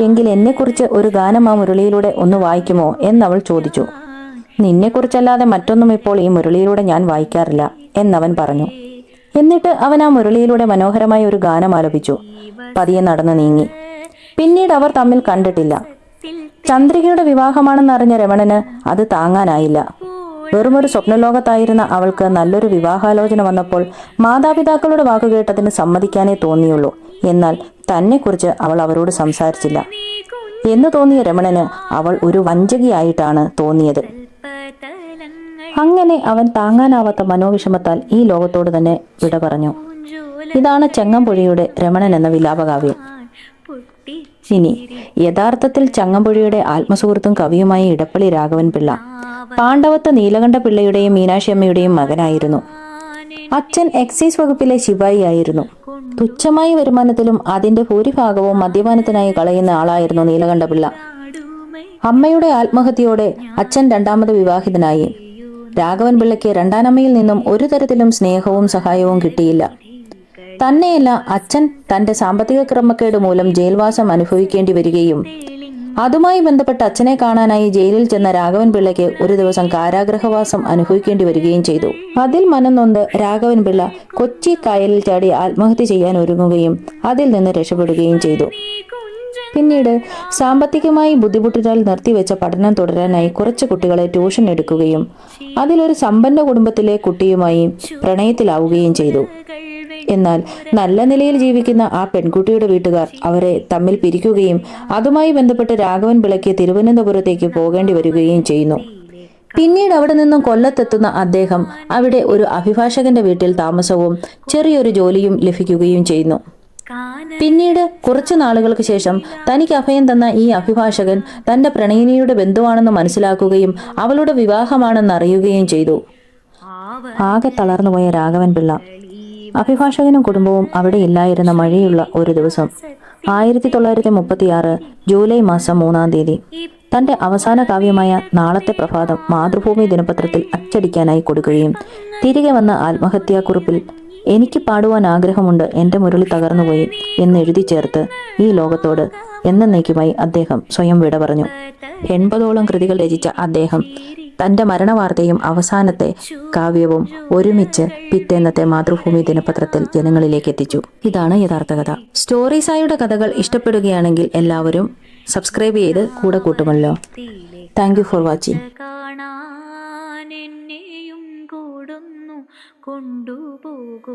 എങ്കിൽ എന്നെക്കുറിച്ച് ഒരു ഗാനം ആ മുരളിയിലൂടെ ഒന്ന് വായിക്കുമോ എന്നവൾ ചോദിച്ചു. നിന്നെക്കുറിച്ചല്ലാതെ മറ്റൊന്നും ഇപ്പോൾ ഈ മുരളിയിലൂടെ ഞാൻ വായിക്കാറില്ല എന്നവൻ പറഞ്ഞു. എന്നിട്ട് അവൻ ആ മുരളിയിലൂടെ മനോഹരമായ ഒരു ഗാനം ആലപിച്ചു. പതിയെ നടന്നു നീങ്ങി. പിന്നീട് അവർ തമ്മിൽ കണ്ടിട്ടില്ല. ചന്ദ്രികയുടെ വിവാഹമാണെന്നറിഞ്ഞ രമണന് അത് താങ്ങാനായില്ല. വെറുമൊരു സ്വപ്നലോകത്തായിരുന്ന അവൾക്ക് നല്ലൊരു വിവാഹാലോചന വന്നപ്പോൾ മാതാപിതാക്കളുടെ വാക്കുകേട്ടതിന് സമ്മതിക്കാനേ തോന്നിയുള്ളൂ. എന്നാൽ തന്നെക്കുറിച്ച് അവൾ അവരോട് സംസാരിച്ചില്ല എന്ന് തോന്നിയ രമണന് അവൾ ഒരു വഞ്ചകിയായിട്ടാണ് തോന്നിയത്. അങ്ങനെ അവൻ താങ്ങാനാവാത്ത മനോവിഷമത്താൽ ഈ ലോകത്തോട് തന്നെ വിട പറഞ്ഞു. ഇതാണ് ചങ്ങമ്പുഴയുടെ രമണൻ എന്ന വിലാപകാവ്യം. ഇനി യഥാർത്ഥത്തിൽ ചങ്ങമ്പുഴയുടെ ആത്മസുഹൃത്തും കവിയുമായ ഇടപ്പള്ളി രാഘവൻ പിള്ള പാണ്ഡവത്ത് നീലകണ്ഠ പിള്ളയുടെയും മീനാക്ഷി അമ്മയുടെയും മകനായിരുന്നു. അച്ഛൻ എക്സൈസ് വകുപ്പിലെ ശിപായി ആയിരുന്നു. തുച്ഛമായ വരുമാനത്തിലും അതിന്റെ ഭൂരിഭാഗവും മദ്യപാനത്തിനായി കളയുന്ന ആളായിരുന്നു നീലകണ്ഠ പിള്ള. അമ്മയുടെ ആത്മഹത്യയോടെ അച്ഛൻ രണ്ടാമത് വിവാഹിതനായി. രാഘവൻ പിള്ളയ്ക്ക് രണ്ടാനമ്മയിൽ നിന്നും ഒരു തരത്തിലും സ്നേഹവും സഹായവും കിട്ടിയില്ല. തന്നെയല്ല, അച്ഛൻ തന്റെ സാമ്പത്തിക ക്രമക്കേട് മൂലം ജയിൽവാസം അനുഭവിക്കേണ്ടി വരികയും അതുമായി ബന്ധപ്പെട്ട് അച്ഛനെ കാണാനായി ജയിലിൽ ചെന്ന രാഘവൻ പിള്ളയ്ക്ക് ഒരു ദിവസം കാരാഗ്രഹവാസം അനുഭവിക്കേണ്ടി വരികയും ചെയ്തു. അതിൽ മനംനൊന്ത് രാഘവൻ പിള്ള കൊച്ചി കായലിൽ ചാടി ആത്മഹത്യ ചെയ്യാൻ ഒരുങ്ങുകയും അതിൽ നിന്ന് രക്ഷപ്പെടുകയും ചെയ്തു. പിന്നീട് സാമ്പത്തികമായി ബുദ്ധിമുട്ടിനാൽ നിർത്തിവെച്ച പഠനം തുടരാനായി കുറച്ച് കുട്ടികളെ ട്യൂഷൻ എടുക്കുകയും അതിലൊരു സമ്പന്ന കുടുംബത്തിലെ കുട്ടിയുമായി പ്രണയത്തിലാവുകയും ചെയ്തു. എന്നാൽ നല്ല നിലയിൽ ജീവിക്കുന്ന ആ പെൺകുട്ടിയുടെ വീട്ടുകാർ അവരെ തമ്മിൽ പിരിക്കുകയും അതുമായി ബന്ധപ്പെട്ട് രാഘവൻ പിള്ളയ്ക്ക് തിരുവനന്തപുരത്തേക്ക് പോകേണ്ടി വരികയും ചെയ്യുന്നു. പിന്നീട് അവിടെ നിന്നും കൊല്ലത്തെത്തുന്ന അദ്ദേഹം അവിടെ ഒരു അഭിഭാഷകന്റെ വീട്ടിൽ താമസവും ചെറിയൊരു ജോലിയും ലഭിക്കുകയും ചെയ്യുന്നു. പിന്നീട് കുറച്ചു നാളുകൾക്ക് ശേഷം തനിക്ക് അഭയം തന്ന ഈ അഭിഭാഷകൻ തന്റെ പ്രണയിനിയുടെ ബന്ധുവാണെന്ന് മനസ്സിലാക്കുകയും അവളുടെ വിവാഹമാണെന്ന് അറിയുകയും ചെയ്തു. ആകെ തളർന്നുപോയ രാഘവൻ പിള്ള അഭിഭാഷകനും കുടുംബവും അവിടെ ഇല്ലായിരുന്ന മഴയുള്ള ഒരു ദിവസം 1936 ജൂലൈ മാസം 3-ാം തീയതി തന്റെ അവസാന കാവ്യമായ നാളത്തെ പ്രഭാതം മാതൃഭൂമി ദിനപത്രത്തിൽ അച്ചടിക്കാനായി കൊടുക്കുകയും തിരികെ വന്ന ആത്മഹത്യാക്കുറിപ്പിൽ എനിക്ക് പാടുവാൻ ആഗ്രഹമുണ്ട്, എന്റെ മുരളി തകർന്നുപോയി എന്ന് എഴുതി ചേർത്ത് ഈ ലോകത്തോട് എന്നേക്കുമായി അദ്ദേഹം സ്വയം വിട പറഞ്ഞു. 80ഓളം കൃതികൾ രചിച്ച അദ്ദേഹം തന്റെ മരണവാർത്തയും അവസാനത്തെ കാവ്യവും ഒരുമിച്ച് പിറ്റേന്നത്തെ മാതൃഭൂമി ദിനപത്രത്തിൽ ജനങ്ങളിലേക്ക് എത്തിച്ചു. ഇതാണ് യഥാർത്ഥ കഥ. സ്റ്റോറീസായുടെ കഥകൾ ഇഷ്ടപ്പെടുകയാണെങ്കിൽ എല്ലാവരും സബ്സ്ക്രൈബ് ചെയ്ത് കൂടെ കൂട്ടുമല്ലോ. Thank you for watching. കൊണ്ടുപോകൂ.